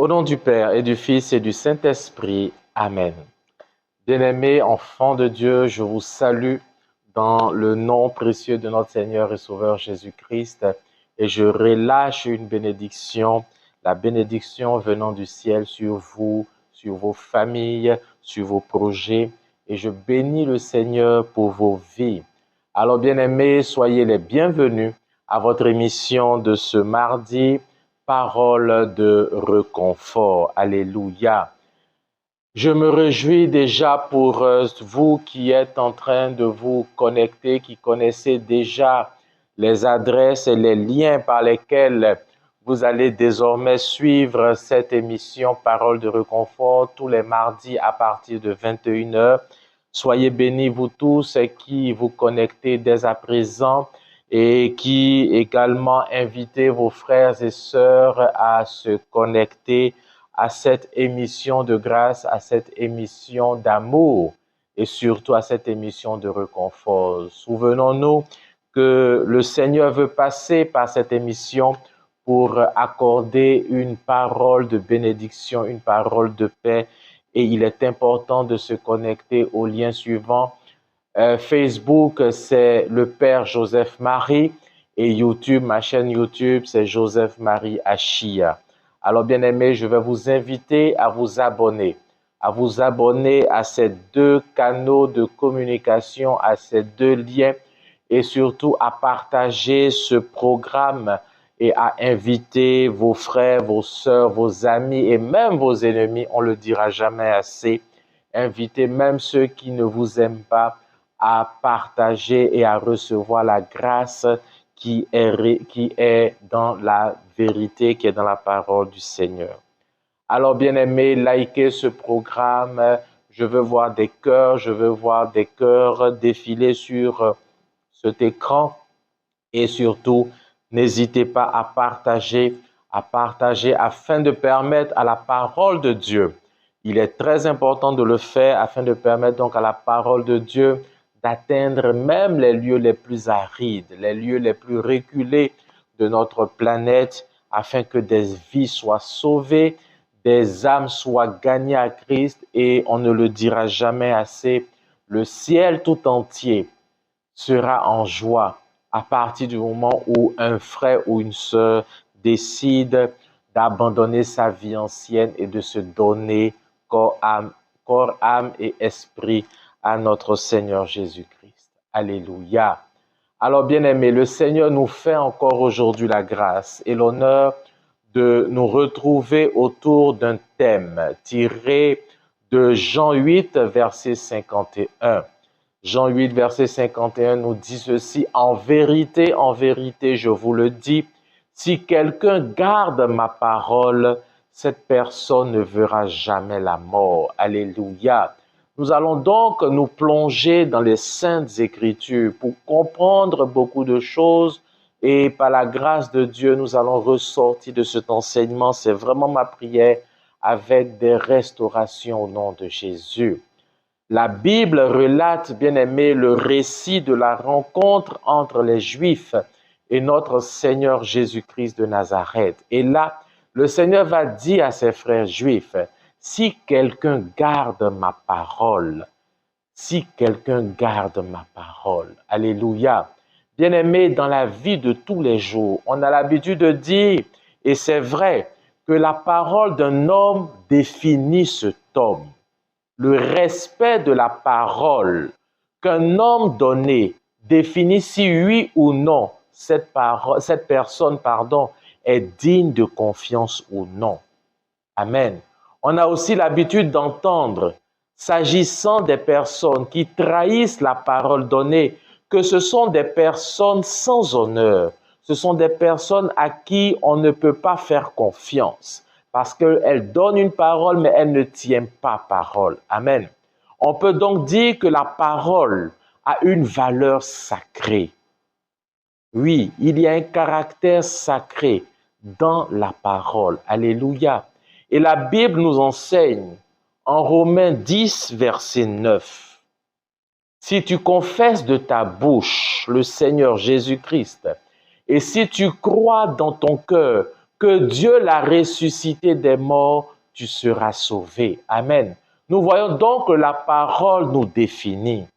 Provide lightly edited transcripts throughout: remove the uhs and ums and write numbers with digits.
nom du Père et du Fils et du Saint-Esprit. Amen. Bien-aimés enfants de Dieu, je vous salue dans le nom précieux de notre Seigneur et Sauveur Jésus-Christ et je relâche une bénédiction, la bénédiction venant du ciel sur vous, sur vos familles, sur vos projets et je bénis le Seigneur pour vos vies. Alors bien-aimés, soyez les bienvenus à votre émission de ce mardi, Parole de réconfort. Alléluia. Je me réjouis déjà pour vous qui êtes en train de vous connecter, qui connaissez déjà les adresses et les liens par lesquels vous allez désormais suivre cette émission Parole de réconfort tous les mardis à partir de 21 h. Soyez bénis vous tous qui vous connectez dès à présent et qui également invitez vos frères et sœurs à se connecter à cette émission de grâce, à cette émission d'amour et surtout à cette émission de réconfort. Souvenons-nous que le Seigneur veut passer par cette émission pour accorder une parole de bénédiction, une parole de paix et il est important de se connecter au lien suivant. Facebook, c'est le Père Joseph Marie et YouTube, ma chaîne YouTube, c'est Joseph Marie Achia. Alors bien aimés, je vais vous inviter à vous abonner à ces deux canaux de communication, à ces deux liens et surtout à partager ce programme et à inviter vos frères, vos sœurs, vos amis et même vos ennemis, on ne le dira jamais assez. Invitez même ceux qui ne vous aiment pas à partager et à recevoir la grâce qui est dans la vérité, qui est dans la parole du Seigneur. Alors, bien-aimés, likez ce programme. Je veux voir des cœurs défiler sur cet écran. Et surtout, n'hésitez pas à partager afin de permettre à la parole de Dieu. Il est très important de le faire afin de permettre donc à la parole de Dieu d'atteindre même les lieux les plus arides, les lieux les plus reculés de notre planète, afin que des vies soient sauvées, des âmes soient gagnées à Christ, et on ne le dira jamais assez, le ciel tout entier sera en joie à partir du moment où un frère ou une sœur décide d'abandonner sa vie ancienne et de se donner corps, âme et esprit à notre Seigneur Jésus-Christ. Alléluia. Alors, bien-aimés, le Seigneur nous fait encore aujourd'hui la grâce et l'honneur de nous retrouver autour d'un thème tiré de Jean 8, verset 51. Jean 8, verset 51 nous dit ceci: en vérité, je vous le dis, si quelqu'un garde ma parole, cette personne ne verra jamais la mort. Alléluia. Nous allons donc nous plonger dans les Saintes Écritures pour comprendre beaucoup de choses et par la grâce de Dieu, nous allons ressortir de cet enseignement. C'est vraiment ma prière avec des restaurations au nom de Jésus. La Bible relate, bien aimé, le récit de la rencontre entre les Juifs et notre Seigneur Jésus-Christ de Nazareth. Et là, le Seigneur va dire à ses frères juifs: si quelqu'un garde ma parole, alléluia. Bien aimé, dans la vie de tous les jours, on a l'habitude de dire, et c'est vrai, que la parole d'un homme définit cet homme. Le respect de la parole qu'un homme donné définit si oui ou non cette personne est digne de confiance ou non. Amen. On a aussi l'habitude d'entendre, s'agissant des personnes qui trahissent la parole donnée, que ce sont des personnes sans honneur. Ce sont des personnes à qui on ne peut pas faire confiance parce qu'elles donnent une parole, mais elles ne tiennent pas parole. Amen. On peut donc dire que la parole a une valeur sacrée. Oui, il y a un caractère sacré dans la parole. Alléluia. Et la Bible nous enseigne en Romains 10, verset 9. Si tu confesses de ta bouche le Seigneur Jésus-Christ, et si tu crois dans ton cœur que Dieu l'a ressuscité des morts, tu seras sauvé. Amen. Nous voyons donc que la parole nous définit.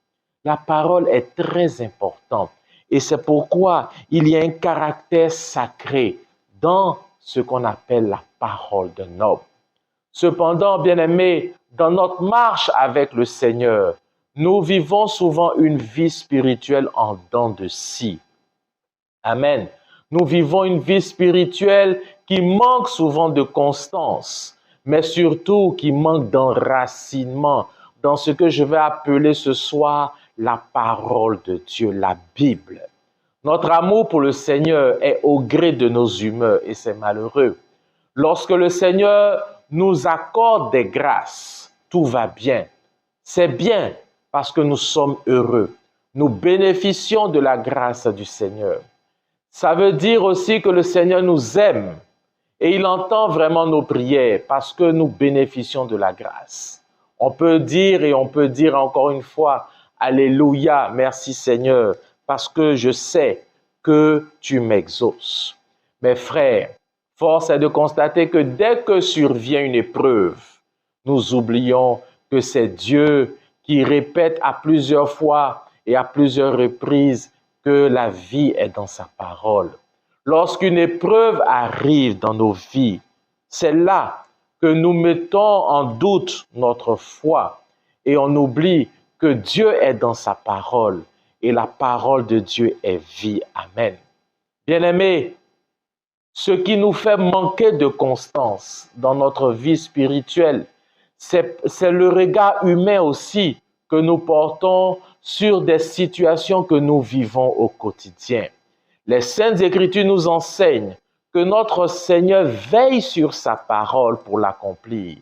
La parole est très importante et c'est pourquoi il y a un caractère sacré dans ce qu'on appelle la parole d'un homme. Cependant, bien-aimés, dans notre marche avec le Seigneur, nous vivons souvent une vie spirituelle en dents de scie. Amen. Nous vivons une vie spirituelle qui manque souvent de constance, mais surtout qui manque d'enracinement dans ce que je vais appeler ce soir la parole de Dieu, la Bible. Notre amour pour le Seigneur est au gré de nos humeurs et c'est malheureux. Lorsque le Seigneur nous accorde des grâces, tout va bien. C'est bien parce que nous sommes heureux. Nous bénéficions de la grâce du Seigneur. Ça veut dire aussi que le Seigneur nous aime et il entend vraiment nos prières parce que nous bénéficions de la grâce. On peut dire et on peut dire encore une fois, Alléluia, merci Seigneur, parce que je sais que tu m'exauces. Mes frères, force est de constater que dès que survient une épreuve, nous oublions que c'est Dieu qui répète à plusieurs fois et à plusieurs reprises que la vie est dans sa parole. Lorsqu'une épreuve arrive dans nos vies, c'est là que nous mettons en doute notre foi et on oublie que Dieu est dans sa parole et la parole de Dieu est vie. Amen. Bien-aimés, ce qui nous fait manquer de constance dans notre vie spirituelle, c'est le regard humain aussi que nous portons sur des situations que nous vivons au quotidien. Les Saintes Écritures nous enseignent que notre Seigneur veille sur sa parole pour l'accomplir.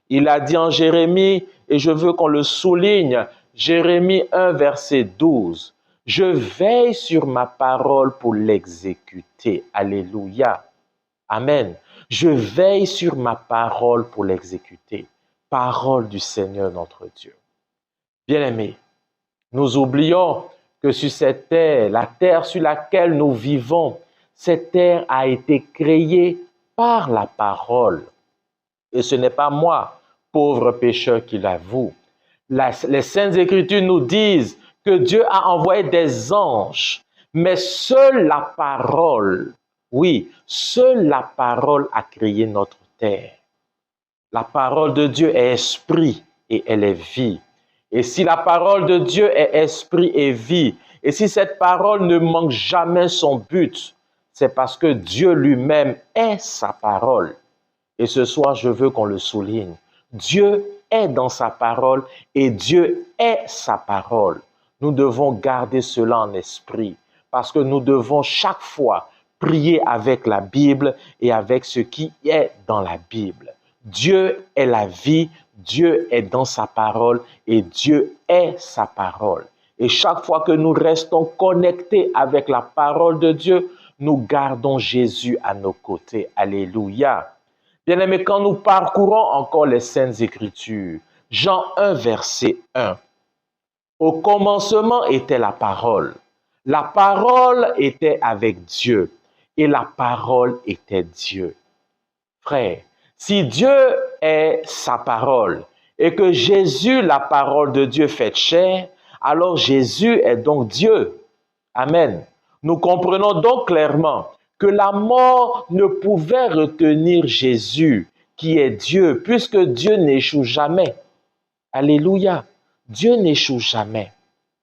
Il a dit en Jérémie, et je veux qu'on le souligne, Jérémie 1, verset 12, « Je veille sur ma parole pour l'exécuter. » Alléluia. Amen. Je veille sur ma parole pour l'exécuter. Parole du Seigneur notre Dieu. Bien-aimés, nous oublions que sur cette terre, la terre sur laquelle nous vivons, cette terre a été créée par la parole. Et ce n'est pas moi, pauvre pécheur, qui l'avoue. Les Saintes Écritures nous disent que Dieu a envoyé des anges, mais seule la parole, oui, seule la parole a créé notre terre. La parole de Dieu est esprit et elle est vie. Et si la parole de Dieu est esprit et vie, et si cette parole ne manque jamais son but, c'est parce que Dieu lui-même est sa parole. Et ce soir, je veux qu'on le souligne. Dieu est dans sa parole et Dieu est sa parole. Nous devons garder cela en esprit parce que nous devons chaque fois prier avec la Bible et avec ce qui est dans la Bible. Dieu est la vie, Dieu est dans sa parole et Dieu est sa parole. Et chaque fois que nous restons connectés avec la parole de Dieu, nous gardons Jésus à nos côtés. Alléluia. Bien-aimés, quand nous parcourons encore les Saintes Écritures, Jean 1, verset 1, « Au commencement était la parole. La parole était avec Dieu et la parole était Dieu. » Frère, si Dieu est sa parole et que Jésus, la parole de Dieu faite chair, alors Jésus est donc Dieu. Amen. Nous comprenons donc clairement que la mort ne pouvait retenir Jésus, qui est Dieu, puisque Dieu n'échoue jamais. Alléluia. Dieu n'échoue jamais.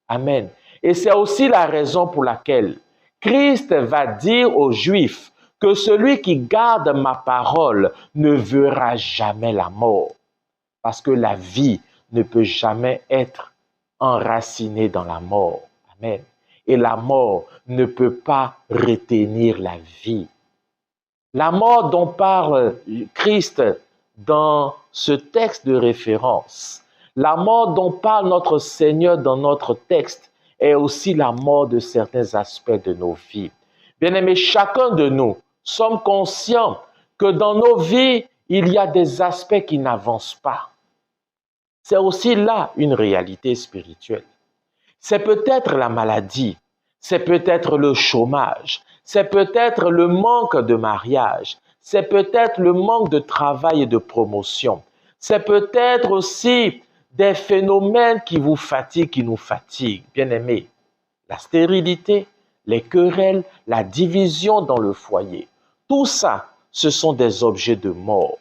Amen. Et c'est aussi la raison pour laquelle Christ va dire aux Juifs que celui qui garde ma parole ne verra jamais la mort. Parce que la vie ne peut jamais être enracinée dans la mort. Amen. Et la mort ne peut pas retenir la vie. La mort dont parle Christ dans ce texte de référence, la mort dont parle notre Seigneur dans notre texte, est aussi la mort de certains aspects de nos vies. Bien-aimés, chacun de nous sommes conscients que dans nos vies, il y a des aspects qui n'avancent pas. C'est aussi là une réalité spirituelle. C'est peut-être la maladie, c'est peut-être le chômage, c'est peut-être le manque de mariage, c'est peut-être le manque de travail et de promotion. C'est peut-être aussi des phénomènes qui vous fatiguent, qui nous fatiguent. Bien-aimés, la stérilité, les querelles, la division dans le foyer, tout ça, ce sont des objets de mort.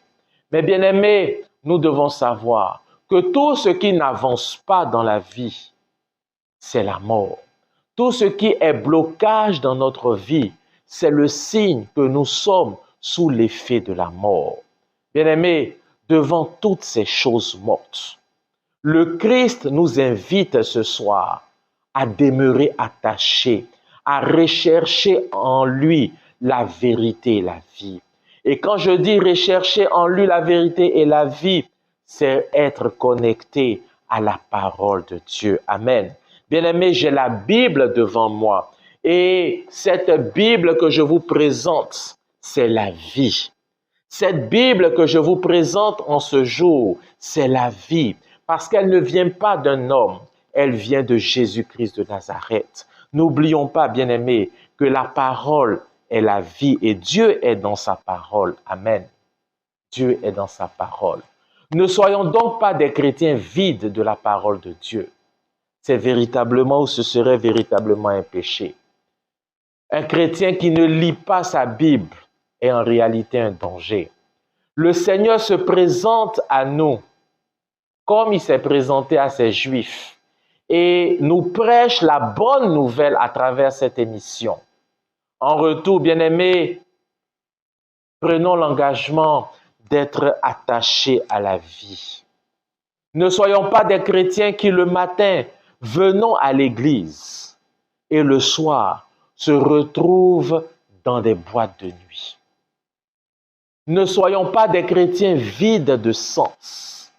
Mais bien-aimés, nous devons savoir que tout ce qui n'avance pas dans la vie, c'est la mort. Tout ce qui est blocage dans notre vie, c'est le signe que nous sommes sous l'effet de la mort. Bien-aimés, devant toutes ces choses mortes, le Christ nous invite ce soir à demeurer attachés, à rechercher en lui la vérité et la vie. Et quand je dis rechercher en lui la vérité et la vie, c'est être connecté à la parole de Dieu. Amen. Bien-aimés, j'ai la Bible devant moi. Et cette Bible que je vous présente, c'est la vie. Cette Bible que je vous présente en ce jour, c'est la vie. Parce qu'elle ne vient pas d'un homme, elle vient de Jésus-Christ de Nazareth. N'oublions pas, bien-aimés, que la parole est la vie et Dieu est dans sa parole. Amen. Dieu est dans sa parole. Ne soyons donc pas des chrétiens vides de la parole de Dieu. C'est véritablement ou ce serait véritablement un péché. Un chrétien qui ne lit pas sa Bible est en réalité un danger. Le Seigneur se présente à nous comme il s'est présenté à ses Juifs et nous prêche la bonne nouvelle à travers cette émission. En retour, bien-aimés, prenons l'engagement d'être attachés à la vie. Ne soyons pas des chrétiens qui le matin venons à l'église et le soir se retrouvent dans des boîtes de nuit. Ne soyons pas des chrétiens vides de sens.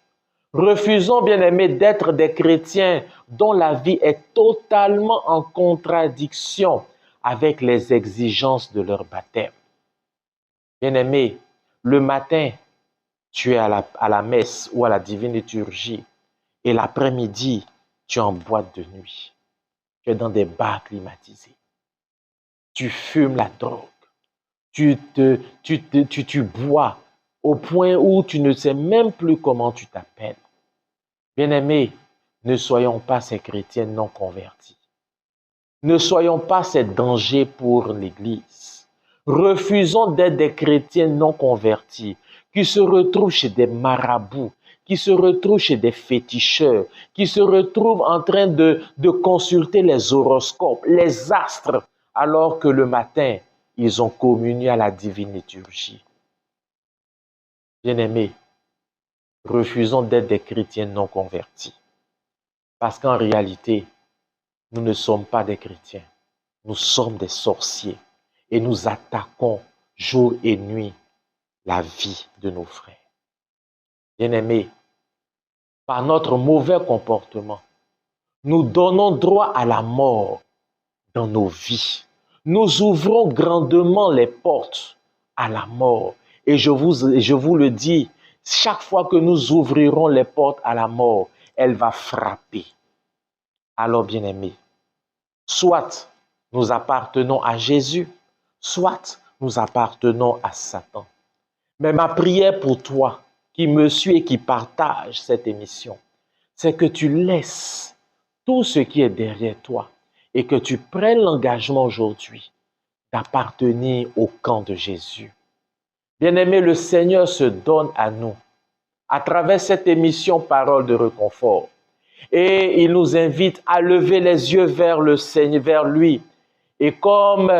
Refusons, bien-aimés, d'être des chrétiens dont la vie est totalement en contradiction avec les exigences de leur baptême. Bien-aimés, le matin, tu es à la messe ou à la divine liturgie et l'après-midi, tu es en boîte de nuit. Tu es dans des bars climatisés. Tu fumes la drogue. Tu bois au point où tu ne sais même plus comment tu t'appelles. Bien-aimés, ne soyons pas ces chrétiens non convertis. Ne soyons pas ces dangers pour l'Église. Refusons d'être des chrétiens non convertis qui se retrouvent chez des marabouts, qui se retrouvent chez des féticheurs, qui se retrouvent en train de consulter les horoscopes, les astres, alors que le matin, ils ont communié à la divine liturgie. Bien-aimés, refusons d'être des chrétiens non convertis. Parce qu'en réalité, nous ne sommes pas des chrétiens. Nous sommes des sorciers. Et nous attaquons jour et nuit la vie de nos frères. Bien-aimés, par notre mauvais comportement, nous donnons droit à la mort dans nos vies. Nous ouvrons grandement les portes à la mort. Et je vous le dis, chaque fois que nous ouvrirons les portes à la mort, elle va frapper. Alors, bien-aimés, soit nous appartenons à Jésus, soit nous appartenons à Satan. Mais ma prière pour toi, qui me suis et qui partage cette émission, c'est que tu laisses tout ce qui est derrière toi et que tu prennes l'engagement aujourd'hui d'appartenir au camp de Jésus. Bien-aimé, le Seigneur se donne à nous à travers cette émission Parole de réconfort. Et il nous invite à lever les yeux vers le Seigneur, vers lui. Et comme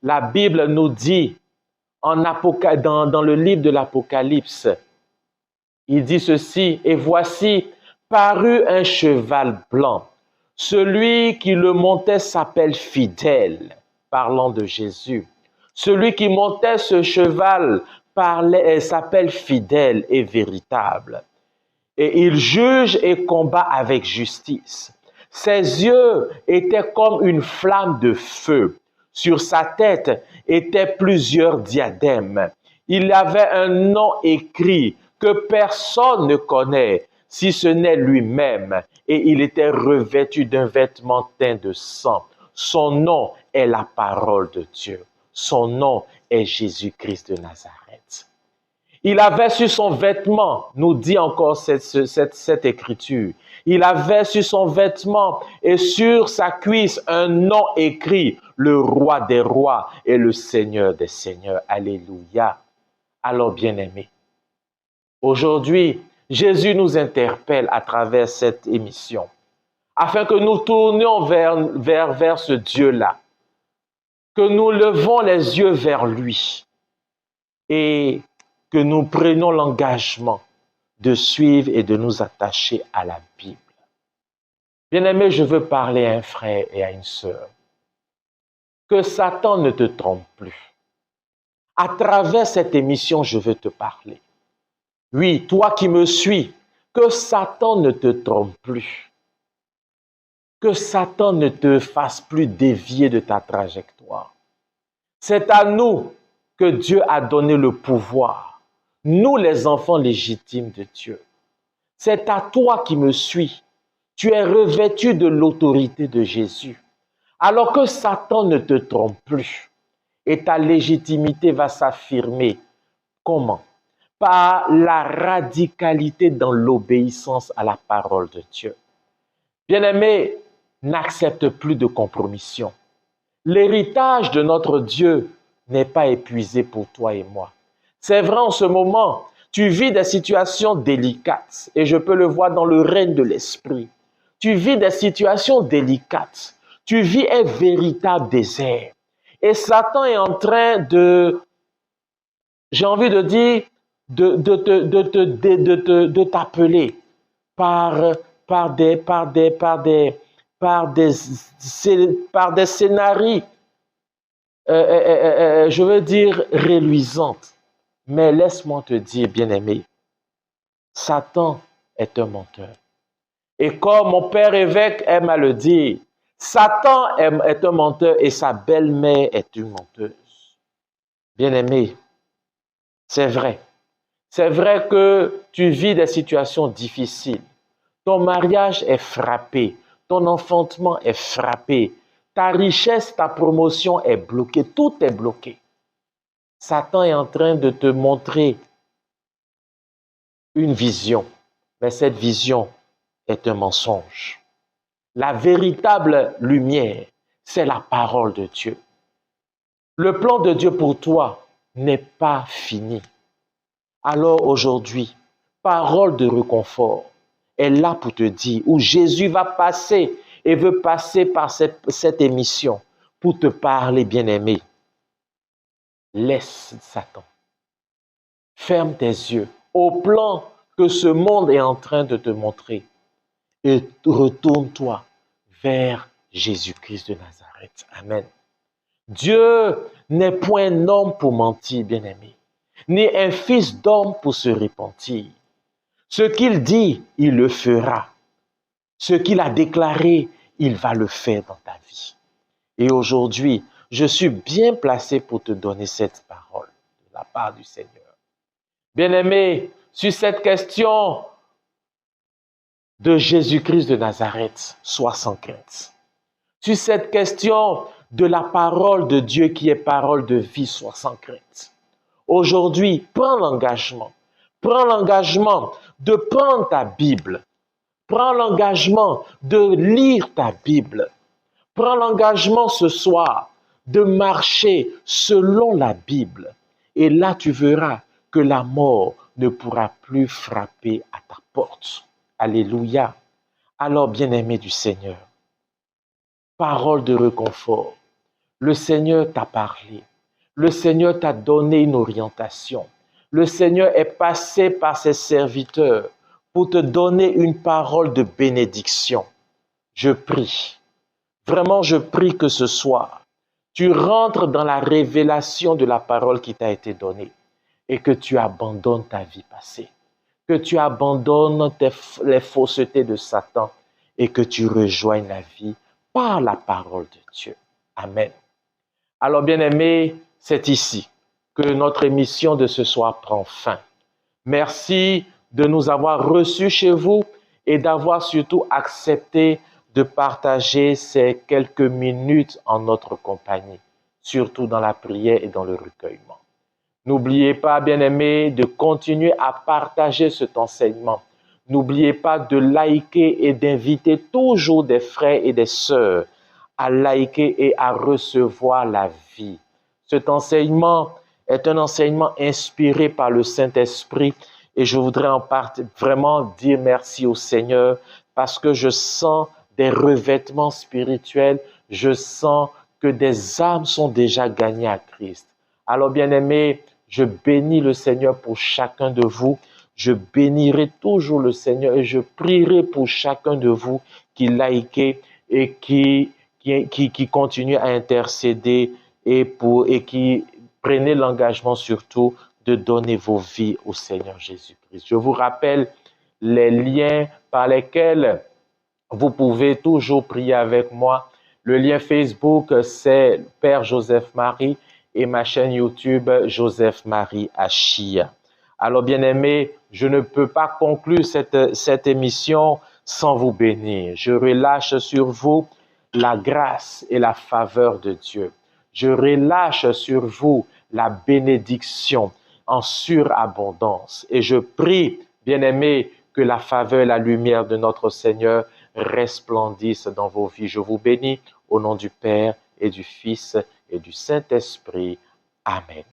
la Bible nous dit dans le livre de l'Apocalypse, il dit ceci, « Et voici, parut un cheval blanc. Celui qui le montait s'appelle Fidèle. » Parlant de Jésus. Celui qui montait ce cheval s'appelle Fidèle et véritable. Et il juge et combat avec justice. Ses yeux étaient comme une flamme de feu. Sur sa tête étaient plusieurs diadèmes. Il avait un nom écrit que personne ne connaît, si ce n'est lui-même. Et il était revêtu d'un vêtement teint de sang. Son nom est la parole de Dieu. Son nom est Jésus-Christ de Nazareth. Il avait sur son vêtement, nous dit encore cette écriture, il avait sur son vêtement et sur sa cuisse un nom écrit, le roi des rois et le Seigneur des seigneurs. Alléluia. Alors bien-aimés, aujourd'hui, Jésus nous interpelle à travers cette émission, afin que nous tournions vers ce Dieu-là, que nous levons les yeux vers lui et que nous prenions l'engagement de suivre et de nous attacher à la Bible. Bien-aimé, je veux parler à un frère et à une sœur. Que Satan ne te trompe plus. À travers cette émission, je veux te parler. Oui, toi qui me suis, que Satan ne te trompe plus. Que Satan ne te fasse plus dévier de ta trajectoire. C'est à nous que Dieu a donné le pouvoir. Nous, les enfants légitimes de Dieu. C'est à toi qui me suis. Tu es revêtu de l'autorité de Jésus. Alors que Satan ne te trompe plus. Et ta légitimité va s'affirmer. Comment? Par la radicalité dans l'obéissance à la parole de Dieu. Bien-aimé, n'accepte plus de compromission. L'héritage de notre Dieu n'est pas épuisé pour toi et moi. C'est vrai, en ce moment, tu vis des situations délicates et je peux le voir dans le règne de l'esprit. Tu vis des situations délicates. Tu vis un véritable désert. Et Satan est en train de, j'ai envie de dire, de t'appeler par des scénarios, je veux dire, reluisantes. Mais laisse-moi te dire, bien-aimé, Satan est un menteur. Et comme mon père évêque aime à le dire, Satan est un menteur et sa belle-mère est une menteuse. Bien-aimé, c'est vrai. C'est vrai que tu vis des situations difficiles. Ton mariage est frappé. Ton enfantement est frappé. Ta richesse, ta promotion est bloquée. Tout est bloqué. Satan est en train de te montrer une vision. Mais cette vision est un mensonge. La véritable lumière, c'est la parole de Dieu. Le plan de Dieu pour toi n'est pas fini. Alors aujourd'hui, parole de réconfort est là pour te dire, où Jésus va passer et veut passer par cette émission pour te parler, bien-aimé. Laisse Satan. Ferme tes yeux au plan que ce monde est en train de te montrer et retourne-toi vers Jésus-Christ de Nazareth. Amen. Dieu n'est point un homme pour mentir, bien-aimé, ni un fils d'homme pour se repentir. Ce qu'il dit, il le fera. Ce qu'il a déclaré, il va le faire dans ta vie. Et aujourd'hui, je suis bien placé pour te donner cette parole de la part du Seigneur. Bien-aimé, sur cette question de Jésus-Christ de Nazareth, sois sans crainte. Sur cette question de la parole de Dieu qui est parole de vie, sois sans crainte. Aujourd'hui, prends l'engagement. Prends l'engagement de prendre ta Bible. Prends l'engagement de lire ta Bible. Prends l'engagement ce soir de marcher selon la Bible. Et là, tu verras que la mort ne pourra plus frapper à ta porte. Alléluia. Alors, bien-aimé du Seigneur, parole de réconfort. Le Seigneur t'a parlé. Le Seigneur t'a donné une orientation. Le Seigneur est passé par ses serviteurs pour te donner une parole de bénédiction. Je prie, vraiment je prie que ce soir, tu rentres dans la révélation de la parole qui t'a été donnée et que tu abandonnes ta vie passée, que tu abandonnes les faussetés de Satan et que tu rejoignes la vie par la parole de Dieu. Amen. Alors bien-aimés, c'est ici que notre émission de ce soir prend fin. Merci de nous avoir reçus chez vous et d'avoir surtout accepté de partager ces quelques minutes en notre compagnie. surtout dans la prière et dans le recueillement. N'oubliez pas, bien-aimés, de continuer à partager cet enseignement. N'oubliez pas de liker et d'inviter toujours des frères et des sœurs à liker et à recevoir la vie. Cet enseignement est un enseignement inspiré par le Saint-Esprit et je voudrais en partie vraiment dire merci au Seigneur parce que je sens des revêtements spirituels, je sens que des âmes sont déjà gagnées à Christ. Alors, bien-aimés, je bénis le Seigneur pour chacun de vous. Je bénirai toujours le Seigneur et je prierai pour chacun de vous qui likez et qui continue à intercéder et qui prenez l'engagement surtout de donner vos vies au Seigneur Jésus-Christ. Je vous rappelle les liens par lesquels vous pouvez toujours prier avec moi. Le lien Facebook, c'est Père Joseph-Marie et ma chaîne YouTube, Joseph-Marie Achia. Alors, bien-aimés, je ne peux pas conclure cette émission sans vous bénir. Je relâche sur vous la grâce et la faveur de Dieu. Je relâche sur vous la bénédiction en surabondance. Et je prie, bien-aimés, que la faveur et la lumière de notre Seigneur resplendissent dans vos vies. Je vous bénis au nom du Père et du Fils et du Saint-Esprit. Amen.